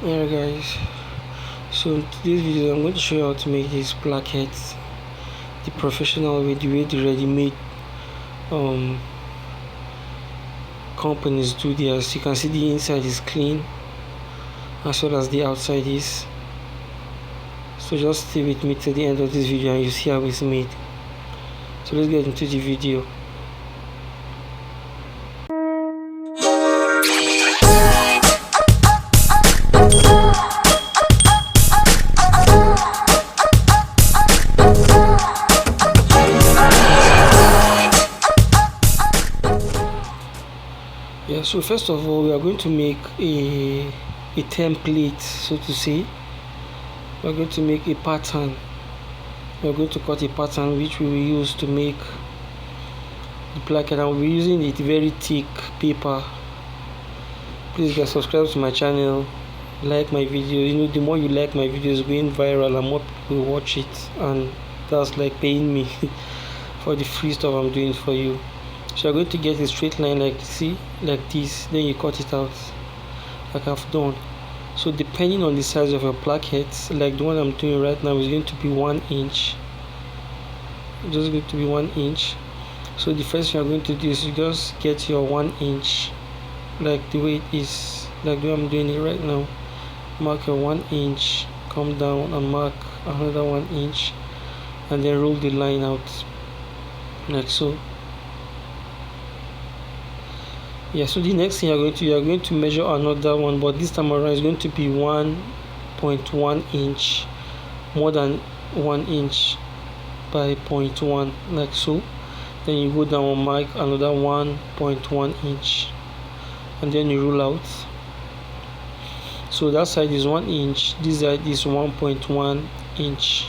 Yeah guys, so in today's video I'm going to show you how to make these plackets the professional way, the way the ready-made um companies do theirs. You can see the inside is clean as well as the outside is. So just stay with me till the end of this video and you see how it's made. So let's get into the video. Yeah, so first of all we are going to make a template, so to say. We are going to make a pattern. We are going to cut a pattern which we will use to make the placket, and we'll be using it very thick paper. Please guys, subscribe to my channel, like my video. You know, the more you like my videos, going viral and more people watch it, and that's like paying me for the free stuff I'm doing for you. So you're going to get a straight line like this, then you cut it out like I've done. So depending on the size of your plackets, like the one I'm doing right now is going to be 1 inch, just going to be 1 inch. So the first thing you're going to do is you just get your 1 inch, like the way it is, like the way I'm doing it right now. Mark your 1 inch, come down and mark another 1 inch, and then roll the line out like so. Yeah, so the next thing you're going to measure another one, but this time around is going to be 1.1 inch, more than 1 inch by 0.1, like so. Then you go down and mark another 1.1 inch, and then you roll out. So that side is 1 inch, this side is 1.1 inch,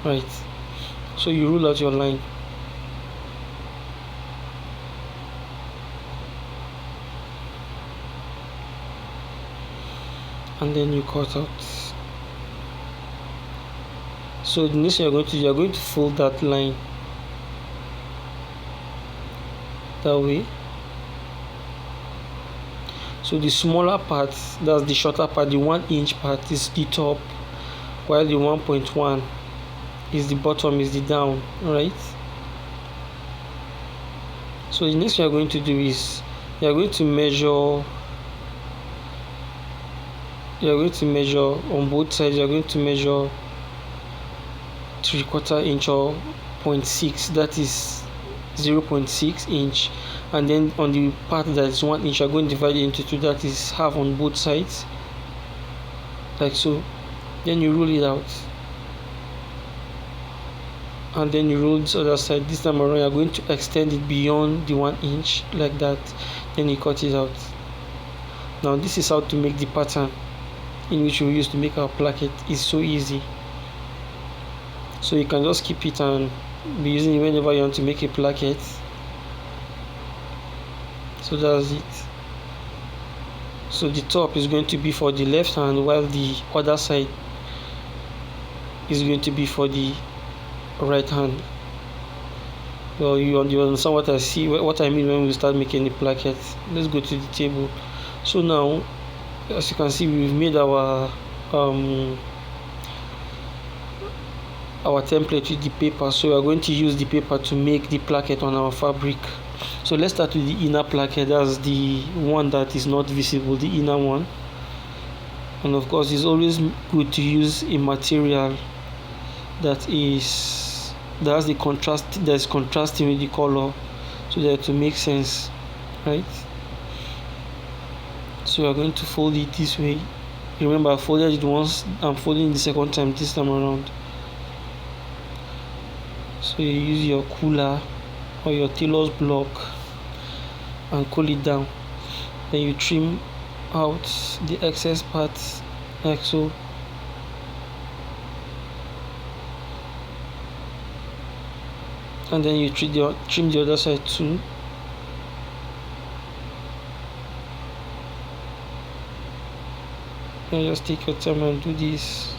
right? So you roll out your line. And then you cut out. So the next thing you're going to fold that line that way. So the smaller part, that's the shorter part, the 1 inch part is the top, while the 1.1 is the bottom, is the down, right? So the next thing you're going to do is you're going to measure on both sides. You're going to measure 3/4 inch or 0.6, that is 0.6 inch, and then on the part that is 1 inch you're going to divide it into 2, that is half on both sides, like so. Then you roll it out, and then you roll this other side. This time around you're going to extend it beyond the 1 inch like that, then you cut it out. Now this is how to make the pattern in which we use to make our placket. It's so easy, so you can just keep it and be using it whenever you want to make a placket. So that's it. So the top is going to be for the left hand, while the other side is going to be for the right hand. Well, you understand what I mean when we start making the placket. Let's go to the table. So now, as you can see, we've made our template with the paper. So we are going to use the paper to make the placket on our fabric. So let's start with the inner placket. That's the one that is not visible, the inner one. And of course it's always good to use a material that has the contrast, that's contrasting with the color, so that to make sense, right? So we are going to fold it this way. Remember, I folded it once, I'm folding the second time this time around. So you use your cooler or your tailor's block and cool it down. Then you trim out the excess parts like so. And then you trim the other side too. And just take your time and do this.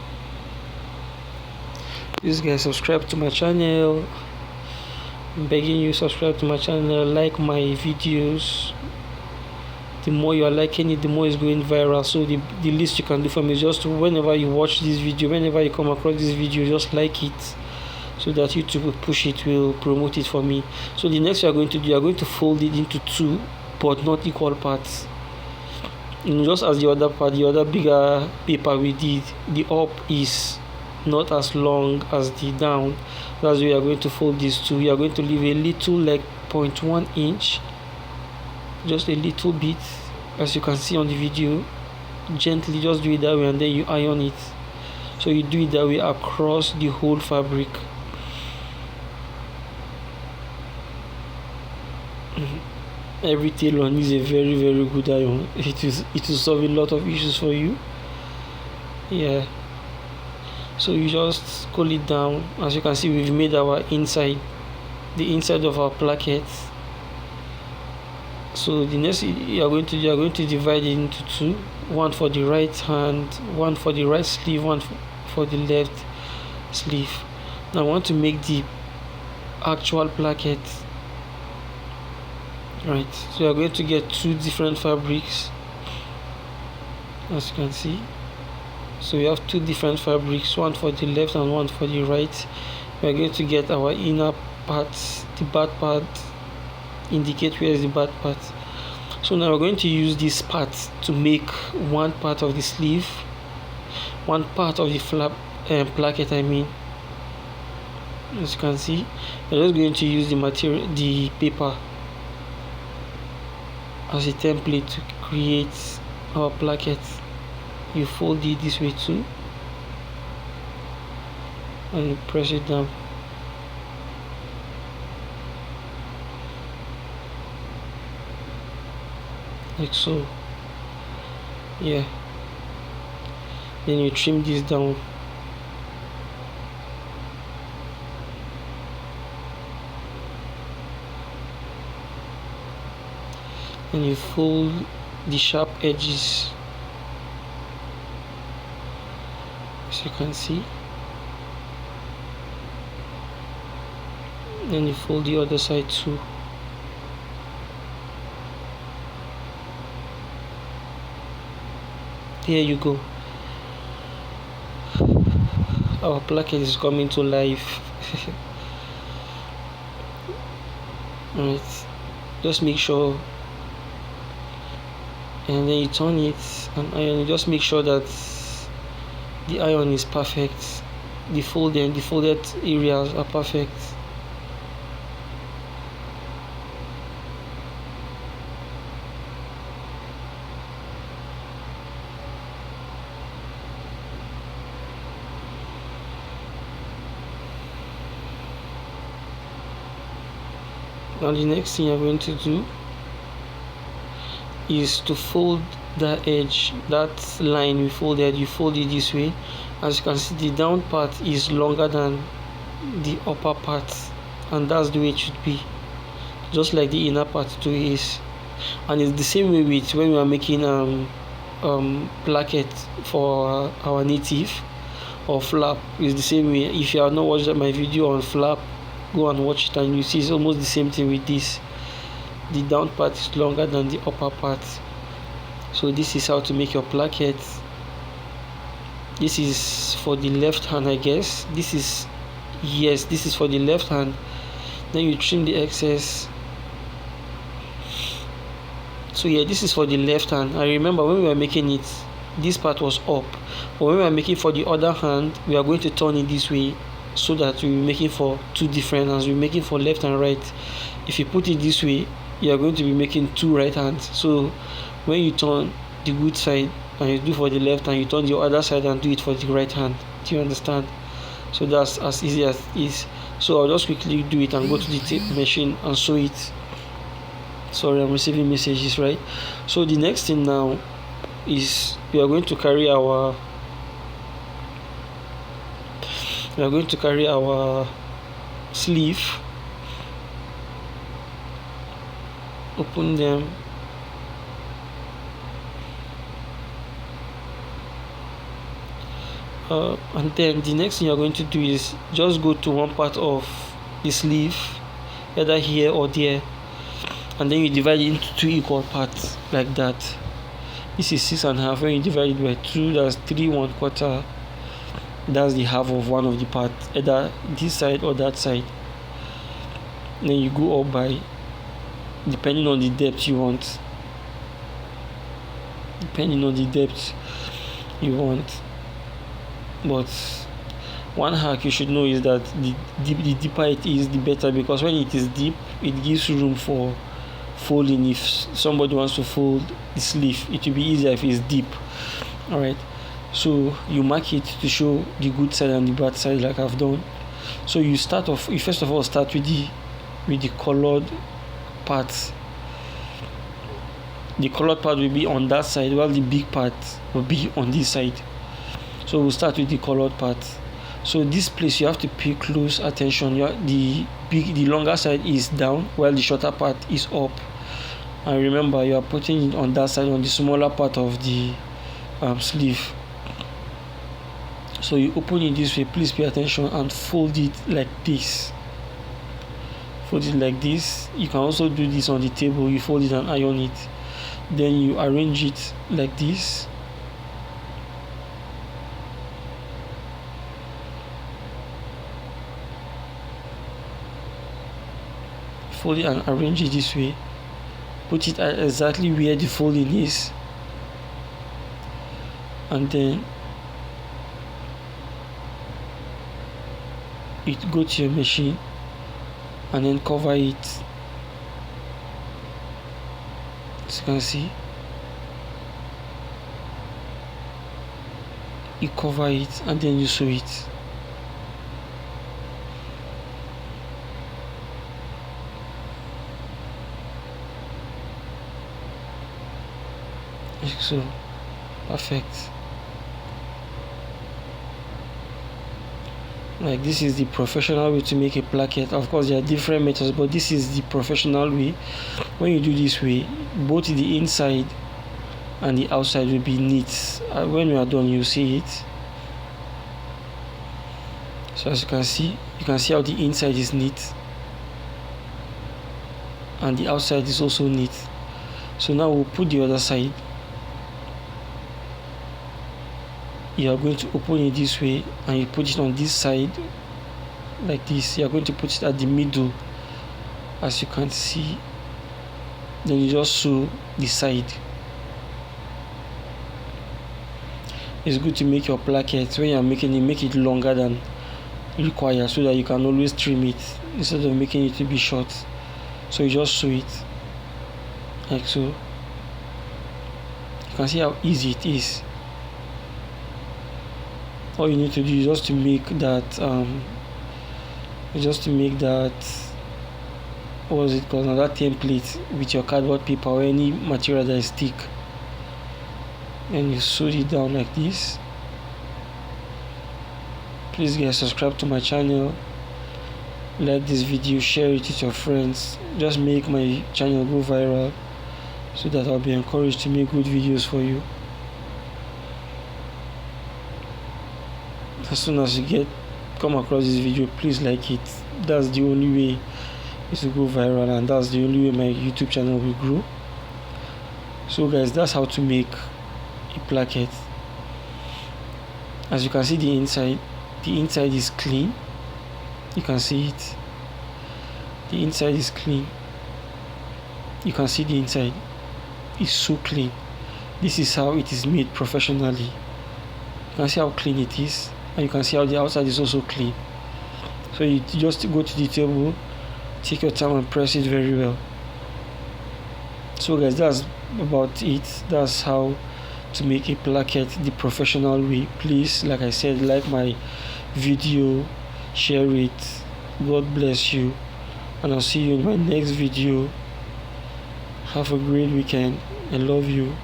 Please guys, subscribe to my channel. I'm begging you, subscribe to my channel, like my videos. the more you are liking it, the more it's going viral. So the least you can do for me is just to, whenever you watch this video, whenever you come across this video, just like it, so that YouTube will push it, will promote it for me. So the next you are going to do, you are going to fold it into two but not equal parts. Just as the other part, the other bigger paper we did, the up is not as long as the down. That's why we are going to fold these two. You are going to leave a little, like 0.1 inch, just a little bit, as you can see on the video. Gently just do it that way, and then you iron it. So you do it that way across the whole fabric. Every tailor needs a very, very good iron. It will solve a lot of issues for you. Yeah, so you just cool it down. As you can see, we've made our inside, the inside of our placket. So the next you are going to divide it into two, one for the right hand, one for the right sleeve, one for the left sleeve. Now I want to make the actual placket. Right, so you are going to get two different fabrics, as you can see. So we have two different fabrics, one for the left and one for the right. We are going to get our inner parts, the bad part, indicate where is the bad part. So now we're going to use this part to make one part of the sleeve, one part of the flap placket, I mean. As you can see, we're just going to use the material, the paper, as a template to create our placket. You fold it this way too, and you press it down. Like so. Yeah, then you trim this down. And you fold the sharp edges, as you can see. Then you fold the other side too. There you go. Our placket is coming to life. Alright, just make sure, and then you turn it and iron. Just make sure that the iron is perfect, the folded areas are perfect. Now the next thing you're going to do is to fold that edge, that line we folded. You fold it this way. As you can see, the down part is longer than the upper part, and that's the way it should be, just like the inner part too is. And it's the same way with when we are making placket for our native or flap. It's the same way. If you have not watched my video on flap, go and watch it, and you see it's almost the same thing with this. The down part is longer than the upper part. So this is how to make your placket. This is for the left hand, I guess. This is for the left hand. Then you trim the excess. So yeah, this is for the left hand. I remember when we were making it, this part was up, but when we are making for the other hand, we are going to turn it this way, so that we're making for two different hands. We're making for left and right. If you put it this way, you are going to be making two right hands. So when you turn the good side and you do for the left, and you turn the other side and do it for the right hand. Do you understand? So that's as easy as it is. So I'll just quickly do it and go to the tape machine and sew it. Sorry, I'm receiving messages, right? So the next thing now is we are going to carry our sleeve. Open them. And then the next thing you're going to do is just go to one part of the sleeve, either here or there, and then you divide it into 2 equal parts like that. This is 6.5. When you divide it by 2, that's 3 1/4. That's the half of one of the parts, either this side or that side. Then you go up by, depending on the depth you want. But one hack you should know is that the deeper it is, the better, because when it is deep, it gives room for folding. If somebody wants to fold the sleeve, it will be easier if it's deep. Alright, so you mark it to show the good side and the bad side, like I've done. So you first of all start with the colored parts. The colored part will be on that side, while the big part will be on this side. So we'll start with the colored part. So this place you have to pay close attention. The longer side is down, while the shorter part is up. And remember, you are putting it on that side, on the smaller part of the sleeve. So you open it this way. Please pay attention and fold it like this. You can also do this on the table. You fold it and iron it. Then you arrange it like this. Fold it and arrange it this way. Put it at exactly where the folding is, and then go to your machine and then cover it. As you can see, you cover it and then you sew it. So perfect. Like, this is the professional way to make a placket. Of course there are different methods, but this is the professional way. When you do this way, both the inside and the outside will be neat. When you are done, you see it. So as you can see how the inside is neat and the outside is also neat. So now we'll put the other side. You are going to open it this way and you put it on this side like this. You are going to put it at the middle, as you can see. Then you just sew the side. It's good to make your placket, when you are making it, make it longer than required, so that you can always trim it instead of making it to be short. So you just sew it like so. You can see how easy it is. All you need to do is just to make that what is it called now, that template with your cardboard paper or any material that is thick, and you sew it down like this. Please guys, subscribe to my channel, like this video, share it with your friends. Just make my channel go viral so that I'll be encouraged to make good videos for you. As soon as you come across this video, please like it. That's the only way it will go viral, and that's the only way my YouTube channel will grow. So guys, that's how to make a placket. As you can see, the inside is clean. You can see it. The inside is clean. You can see the inside is so clean. This is how it is made professionally. You can see how clean it is, and you can see how the outside is also clean. So you just go to the table, take your time and press it very well. So guys, that's about it. That's how to make a placket the professional way. Please, like I said, like my video, share it. God bless you, and I'll see you in my next video. Have a great weekend. I love you.